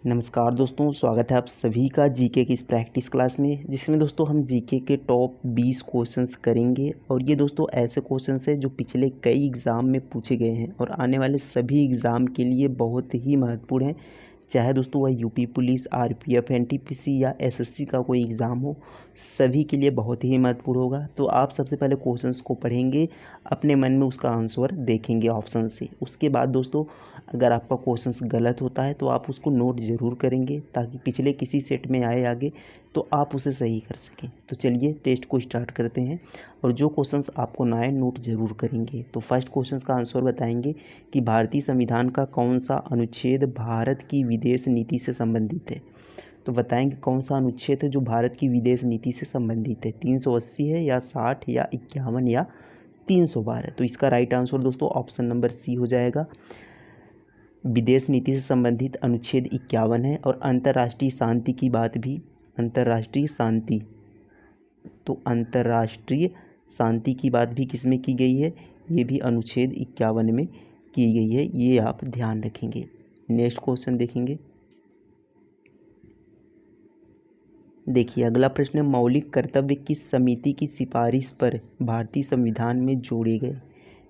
नमस्कार दोस्तों, स्वागत है आप सभी का जीके की इस प्रैक्टिस क्लास में, जिसमें दोस्तों हम जीके के टॉप 20 क्वेश्चंस करेंगे। और ये दोस्तों ऐसे क्वेश्चंस हैं जो पिछले कई एग्ज़ाम में पूछे गए हैं और आने वाले सभी एग्ज़ाम के लिए बहुत ही महत्वपूर्ण है। चाहे दोस्तों वह यूपी पुलिस, आरपीएफ, एनटीपीसी या एसएससी का कोई एग्ज़ाम हो, सभी के लिए बहुत ही महत्वपूर्ण होगा। तो आप सबसे पहले क्वेश्चंस को पढ़ेंगे, अपने मन में उसका आंसर देखेंगे ऑप्शन से। उसके बाद दोस्तों अगर आपका क्वेश्चंस गलत होता है तो आप उसको नोट ज़रूर करेंगे, ताकि पिछले किसी सेट में आए आगे तो आप उसे सही कर सकें। तो चलिए टेस्ट को स्टार्ट करते हैं, और जो क्वेश्चंस आपको ना आए नोट ज़रूर करेंगे। तो फर्स्ट क्वेश्चंस का आंसर बताएंगे कि भारतीय संविधान का कौन सा अनुच्छेद भारत की विदेश नीति से संबंधित है। तो बताएंगे कौन सा अनुच्छेद है जो भारत की विदेश नीति से संबंधित है। 380 है या 60 या 51 या 312। तो इसका राइट आंसर दोस्तों ऑप्शन नंबर सी हो जाएगा। विदेश नीति से संबंधित अनुच्छेद 51 है। और अंतर्राष्ट्रीय शांति की बात भी, अंतर्राष्ट्रीय शांति, तो अंतर्राष्ट्रीय शांति की बात भी किस में की गई है, ये भी अनुच्छेद 51 में की गई है, ये आप ध्यान रखेंगे। नेक्स्ट क्वेश्चन देखेंगे। देखिए अगला प्रश्न है, मौलिक कर्तव्य किस समिति की सिफारिश पर भारतीय संविधान में जोड़े गए।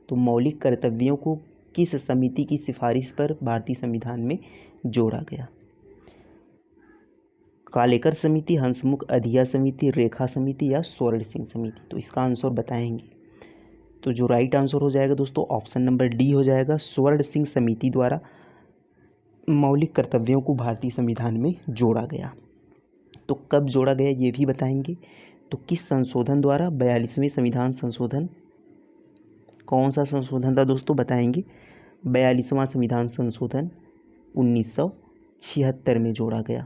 तो मौलिक कर्तव्यों को किस समिति की सिफारिश पर भारतीय संविधान में जोड़ा गया। कालेकर समिति, हंसमुख अधिया समिति, रेखा समिति या स्वर्ण सिंह समिति। तो इसका आंसर बताएंगे। तो जो राइट आंसर हो जाएगा दोस्तों ऑप्शन नंबर डी हो जाएगा। स्वर्ण सिंह समिति द्वारा मौलिक कर्तव्यों को भारतीय संविधान में जोड़ा गया। तो कब जोड़ा गया ये भी बताएंगे। तो किस संशोधन द्वारा, 42वें संविधान संशोधन, कौन सा संशोधन था दोस्तों बताएंगे। 42वां संविधान संशोधन 1976 में जोड़ा गया।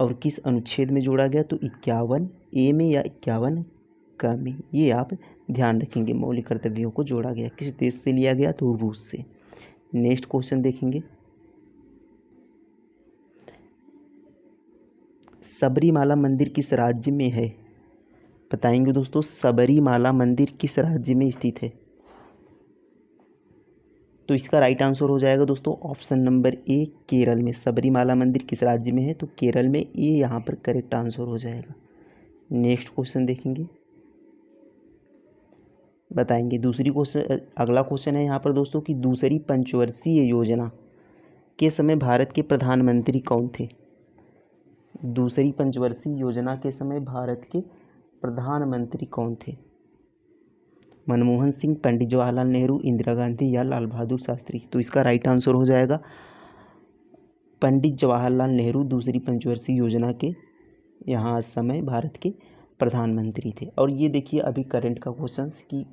और किस अनुच्छेद में जोड़ा गया, तो 51A में या 51K में, ये आप ध्यान रखेंगे। मौलिक कर्तव्यों को जोड़ा गया किस देश से लिया गया, तो रूस से। नेक्स्ट क्वेश्चन देखेंगे। सबरीमाला मंदिर किस राज्य में है। बताएंगे दोस्तों सबरीमाला मंदिर किस राज्य में स्थित है। तो इसका राइट आंसर हो जाएगा दोस्तों ऑप्शन नंबर ए, केरल में। सबरीमाला मंदिर किस राज्य में है, तो केरल में, ये यहाँ पर करेक्ट आंसर हो जाएगा। नेक्स्ट क्वेश्चन देखेंगे, बताएंगे दूसरी क्वेश्चन। अगला क्वेश्चन है यहाँ पर दोस्तों कि दूसरी पंचवर्षीय योजना के समय भारत के प्रधानमंत्री कौन थे। दूसरी पंचवर्षीय योजना के समय भारत के प्रधानमंत्री कौन थे। मनमोहन सिंह, पंडित जवाहरलाल नेहरू, इंदिरा गांधी या लाल बहादुर शास्त्री। तो इसका राइट आंसर हो जाएगा पंडित जवाहरलाल नेहरू दूसरी पंचवर्षीय योजना के यहाँ समय भारत के प्रधानमंत्री थे। और ये देखिए अभी करंट का क्वेश्चन कि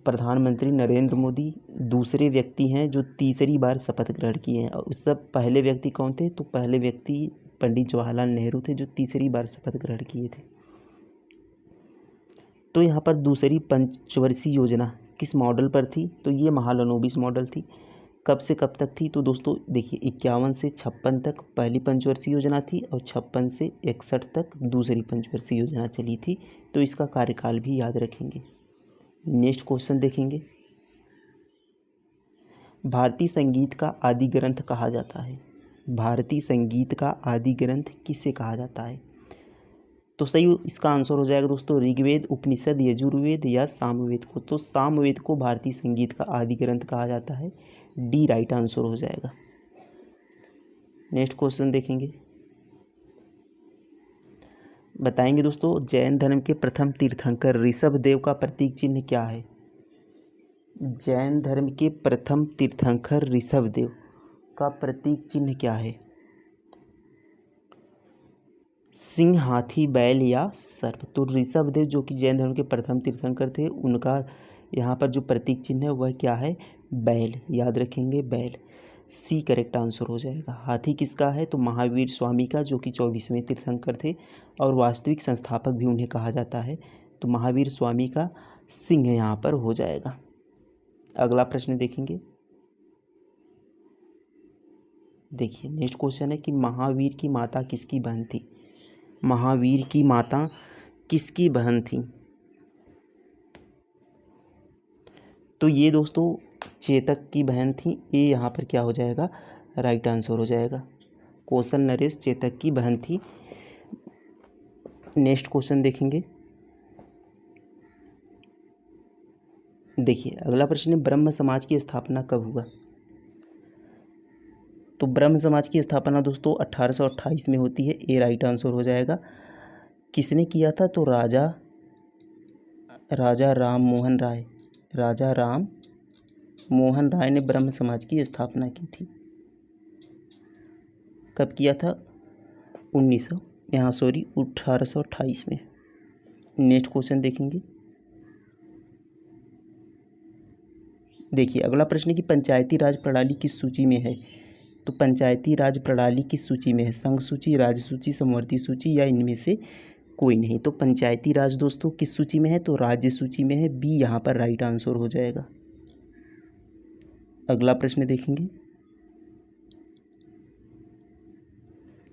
प्रधानमंत्री नरेंद्र मोदी दूसरे व्यक्ति हैं जो तीसरी बार शपथ ग्रहण किए हैं। और उससे पहले व्यक्ति कौन थे, तो पहले व्यक्ति पंडित जवाहरलाल नेहरू थे जो तीसरी बार शपथ ग्रहण किए थे। तो यहाँ पर दूसरी पंचवर्षीय योजना किस मॉडल पर थी, तो ये महालनोबिस मॉडल थी। कब से कब तक थी, तो दोस्तों देखिए 51 से 56 तक पहली पंचवर्षीय योजना थी, और 56 से 61 तक दूसरी पंचवर्षीय योजना चली थी। तो इसका कार्यकाल भी याद रखेंगे। नेक्स्ट क्वेश्चन देखेंगे। भारतीय संगीत का आदि ग्रंथ कहा जाता है। भारतीय संगीत का आदि ग्रंथ किसे कहा जाता है। तो सही इसका आंसर हो जाएगा दोस्तों ऋग्वेद, उपनिषद, यजुर्वेद या सामवेद को। तो सामवेद को भारतीय संगीत का आदि ग्रंथ कहा जाता है। डी राइट आंसर हो जाएगा। नेक्स्ट क्वेश्चन देखेंगे, बताएंगे दोस्तों जैन धर्म के प्रथम तीर्थंकर ऋषभदेव का प्रतीक चिन्ह क्या है। जैन धर्म के प्रथम तीर्थंकर ऋषभदेव का प्रतीक चिन्ह क्या है। सिंह, हाथी, बैल या सर्प। तो ऋषभदेव जो कि जैन धर्म के प्रथम तीर्थंकर थे, उनका यहाँ पर जो प्रतीक चिन्ह है वह क्या है, बैल। याद रखेंगे बैल। सी करेक्ट आंसर हो जाएगा। हाथी किसका है, तो महावीर स्वामी का, जो कि 24वें तीर्थंकर थे और वास्तविक संस्थापक भी उन्हें कहा जाता है। तो महावीर स्वामी का सिंह यहाँ पर हो जाएगा। अगला प्रश्न देखेंगे। देखिए नेक्स्ट क्वेश्चन है कि महावीर की माता किसकी बहन थी। महावीर की माता किसकी बहन थी। तो ये दोस्तों चेतक की बहन थी, ये यहाँ पर क्या हो जाएगा, राइट आंसर हो जाएगा। कौशल नरेश चेतक की बहन थी। नेक्स्ट क्वेश्चन देखेंगे। देखिए अगला प्रश्न है, ब्रह्म समाज की स्थापना कब हुआ। तो ब्रह्म समाज की स्थापना दोस्तों 1828 में होती है, ये राइट आंसर हो जाएगा। किसने किया था, तो राजा राम मोहन राय ने ब्रह्म समाज की स्थापना की थी। कब किया था, 1828 में। नेक्स्ट क्वेश्चन देखेंगे। देखिए अगला प्रश्न है कि पंचायती राज प्रणाली किस सूची में है। तो पंचायती राज प्रणाली किस सूची में है, संघ सूची, राज्य सूची, समवर्ती सूची या इनमें से कोई नहीं। तो पंचायती राज दोस्तों किस सूची में है, तो राज्य सूची में है, बी यहाँ पर राइट आंसर हो जाएगा। अगला प्रश्न देखेंगे।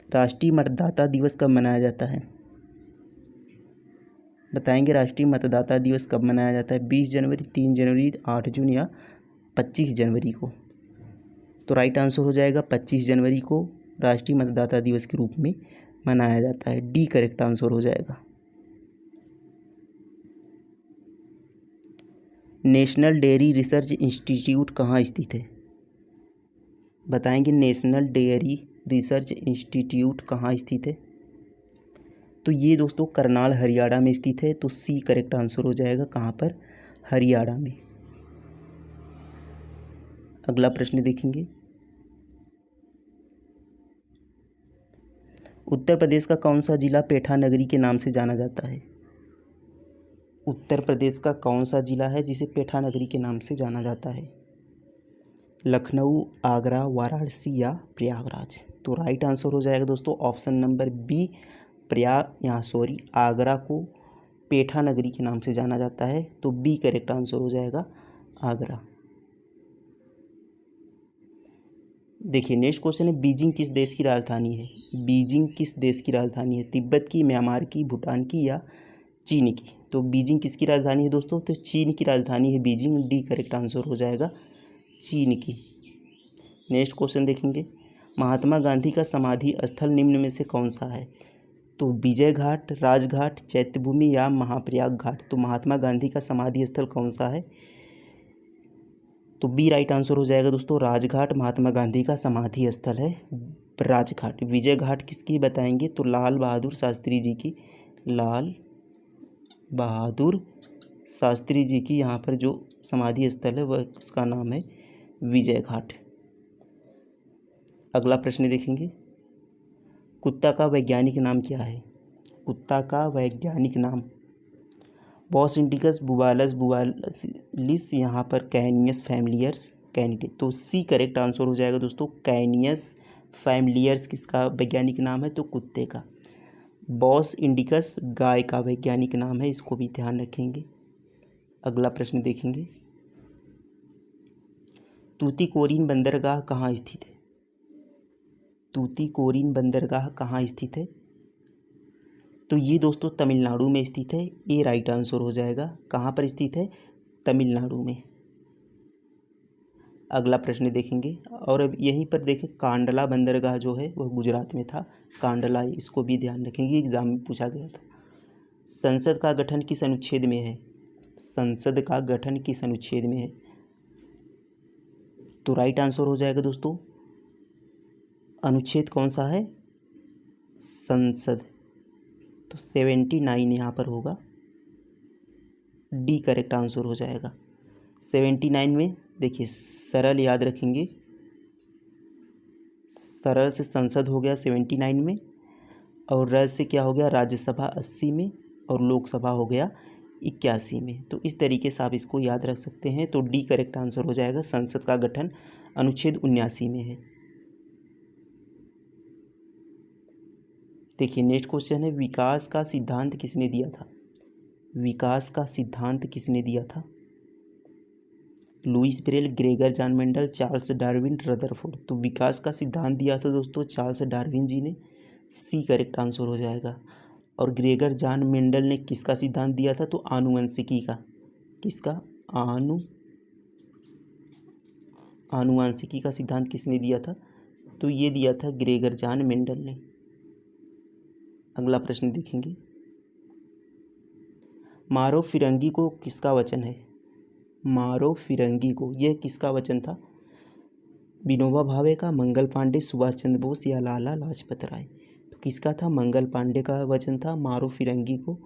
राष्ट्रीय मतदाता दिवस कब मनाया जाता है, बताएंगे। राष्ट्रीय मतदाता दिवस कब मनाया जाता है, 20 जनवरी, 3 जनवरी, 8 जून या 25 जनवरी को। तो राइट आंसर हो जाएगा 25 जनवरी को राष्ट्रीय मतदाता दिवस के रूप में मनाया जाता है, डी करेक्ट आंसर हो जाएगा। नेशनल डेयरी रिसर्च इंस्टीट्यूट कहाँ स्थित है, बताएंगे। नेशनल डेयरी रिसर्च इंस्टीट्यूट कहाँ स्थित है, तो ये दोस्तों करनाल हरियाणा में स्थित है, तो सी करेक्ट आंसर हो जाएगा, कहाँ पर, हरियाणा में। अगला प्रश्न देखेंगे। उत्तर प्रदेश का कौन सा जिला पेठा नगरी के नाम से जाना जाता है, उत्तर प्रदेश का कौन सा जिला है जिसे पेठा नगरी के नाम से जाना जाता है, लखनऊ, आगरा, वाराणसी या प्रयागराज। तो राइट आंसर हो जाएगा दोस्तों ऑप्शन नंबर बी, आगरा को पेठा नगरी के नाम से जाना जाता है, तो बी करेक्ट आंसर हो जाएगा, आगरा। देखिए नेक्स्ट क्वेश्चन है, बीजिंग किस देश की राजधानी है, बीजिंग किस देश की राजधानी है, तिब्बत की, म्यांमार की, भूटान की या चीन की। तो बीजिंग किसकी राजधानी है दोस्तों, तो चीन की राजधानी है बीजिंग, डी करेक्ट आंसर हो जाएगा, चीन की। नेक्स्ट क्वेश्चन देखेंगे। महात्मा गांधी का समाधि स्थल निम्न में से कौन सा है, तो विजय घाट, राजघाट, चैत्यभूमि या महाप्रयाग घाट। तो महात्मा गांधी का समाधि स्थल कौन सा है, तो बी राइट आंसर हो जाएगा दोस्तों, राजघाट महात्मा गांधी का समाधि स्थल है राजघाट। विजय घाट किसकी बताएंगे, तो लाल बहादुर शास्त्री जी की, लाल बहादुर शास्त्री जी की यहाँ पर जो समाधि स्थल है वह उसका नाम है विजय घाट। अगला प्रश्न देखेंगे। कुत्ता का वैज्ञानिक नाम क्या है, कुत्ता का वैज्ञानिक नाम, बॉस इंडिकस, बुबालिस, यहाँ पर कैनियस फैमिलियर्स, कैनिडे। तो सी करेक्ट आंसर हो जाएगा दोस्तों, कैनियस फैमिलियर्स किसका वैज्ञानिक नाम है, तो कुत्ते का। बॉस इंडिकस गाय का वैज्ञानिक नाम है, इसको भी ध्यान रखेंगे। अगला प्रश्न देखेंगे। तूतीकोरिन बंदरगाह कहाँ स्थित है, तूतीकोरिन बंदरगाह कहाँ स्थित है, तो ये दोस्तों तमिलनाडु में स्थित है, ये राइट आंसर हो जाएगा। कहाँ पर स्थित है, तमिलनाडु में। अगला प्रश्न देखेंगे। और अब यहीं पर देखें, कांडला बंदरगाह जो है वह गुजरात में था, कांडला, इसको भी ध्यान रखेंगे, एग्जाम में पूछा गया था। संसद का गठन किस अनुच्छेद में है, संसद का गठन किस अनुच्छेद में है, तो राइट आंसर हो जाएगा दोस्तों, अनुच्छेद कौन सा है, संसद, तो 79 यहाँ पर होगा, डी करेक्ट आंसर हो जाएगा। 79 में देखिए सरल याद रखेंगे, सरल से संसद हो गया 79 में, और रज से क्या हो गया, राज्यसभा 80 में, और लोकसभा हो गया 81 में। तो इस तरीके से आप इसको याद रख सकते हैं। तो डी करेक्ट आंसर हो जाएगा, संसद का गठन अनुच्छेद 79 में है। देखिए नेक्स्ट क्वेश्चन है, विकास का सिद्धांत किसने दिया था, विकास का सिद्धांत किसने दिया था, Louis Braille, Gregor John Mendel, Charles Darwin, Rutherford. तो विकास का सिद्धांत दिया था दोस्तों चार्ल्स डार्विन जी ने, सी करेक्ट आंसर हो जाएगा। और ग्रेगर जॉन मेंडल ने किसका सिद्धांत दिया था, तो आनुवंशिकी का, किसका, आनुवांशिकी का सिद्धांत किसने दिया था? तो ये दिया था ग्रेगर जॉन मेंडल ने। अगला प्रश्न देखेंगे, मारो फिरंगी को किसका वचन है? मारो फिरंगी को यह किसका वचन था? विनोबा भावे का, मंगल पांडे, सुभाष चंद्र बोस या लाला लाजपत राय? तो किसका था? मंगल पांडे का वचन था मारो फिरंगी को।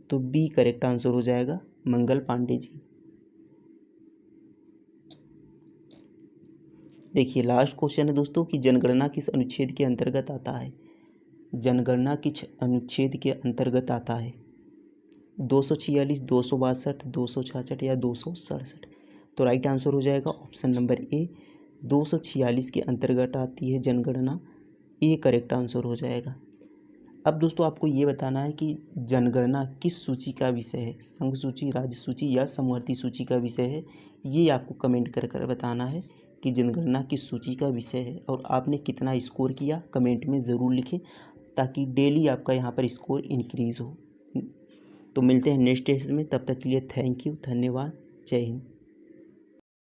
तो बी करेक्ट आंसर हो जाएगा, मंगल पांडे जी। देखिए लास्ट क्वेश्चन है दोस्तों कि जनगणना किस अनुच्छेद के अंतर्गत आता है? जनगणना किस अनुच्छेद के अंतर्गत आता है? 246, 262, 266 या 267? तो राइट आंसर हो जाएगा ऑप्शन नंबर ए, 246 के अंतर्गत आती है जनगणना। ए करेक्ट आंसर हो जाएगा। अब दोस्तों आपको ये बताना है कि जनगणना किस सूची का विषय है? संघ सूची, राज्य सूची या समवर्ती सूची का विषय है? ये आपको कमेंट कर कर बताना है कि जनगणना किस सूची का विषय है और आपने कितना स्कोर किया, कमेंट में ज़रूर लिखें ताकि डेली आपका यहाँ पर स्कोर इंक्रीज़ हो। तो मिलते हैं नेक्स्ट टेस्ट में, तब तक के लिए थैंक यू, धन्यवाद, जय हिंद।